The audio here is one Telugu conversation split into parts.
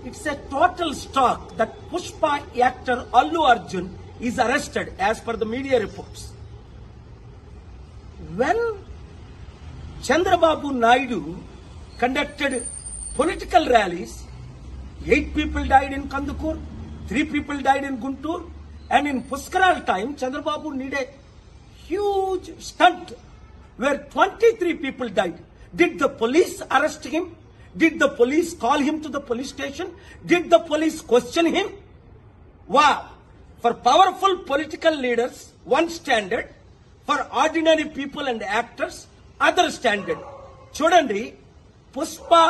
It's a total shock that Pushpa actor Allu Arjun is arrested as per the media reports. When Chandrababu Naidu conducted political rallies, 8 people died in Kandukur, 3 people died in Guntur, and in Puskaral time, Chandrababu needed a huge stunt where 23 people died. Did the police arrest him? Did the police call him to the police station? Did the police question him? Wow! For powerful political leaders, one standard. For ordinary people and actors, other standard. Chudandi, Pushpa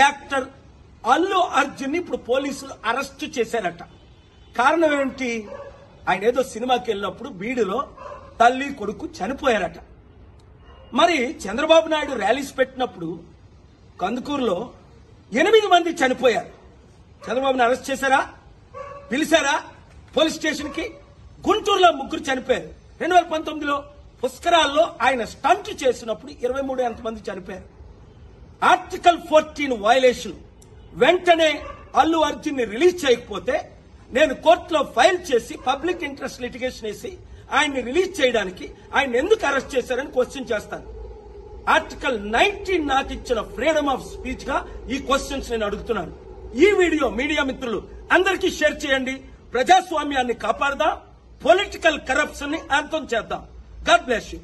actor Allu Arjun ఇప్పుడు పోలీసులు అరెస్ట్ చేశారట. కారణం ఏంటి? ఆయన ఏదో సినిమాకి వెళ్ళినప్పుడు బీడులో తల్లి కొడుకు చనిపోయారట. మరి చంద్రబాబు నాయుడు ర్యాలీస్ పెట్టినప్పుడు కందుకూరులో 8 మంది చనిపోయారు. చంద్రబాబుని అరెస్ట్ చేశారా? పిలిచారా పోలీస్ స్టేషన్ కి? గుంటూరులో 3 చనిపోయారు. 2019లో పుష్కరాల్లో ఆయన స్టంట్ చేసినప్పుడు 23 మంది చనిపోయారు. Article 14 violation. వెంటనే అల్లు అర్జున్ ని రిలీజ్ చేయకపోతే నేను కోర్టులో ఫైల్ చేసి పబ్లిక్ ఇంట్రెస్ట్ లిటిగేషన్ వేసి ఆయన్ని రిలీజ్ చేయడానికి ఆయన ఎందుకు అరెస్ట్ చేశారని క్వశ్చన్ చేస్తాను. ఆర్టికల్ 19 నాకు ఇచ్చిన ఫ్రీడమ్ ఆఫ్ స్పీచ్ గా ఈ క్వశ్చన్స్ నేను అడుగుతున్నాను. ఈ వీడియో మీడియా మిత్రులు అందరికీ షేర్ చేయండి. ప్రజాస్వామ్యాన్ని కాపాడదాం, పొలిటికల్ కరప్షన్ ని అంతం చేద్దాం. God bless you.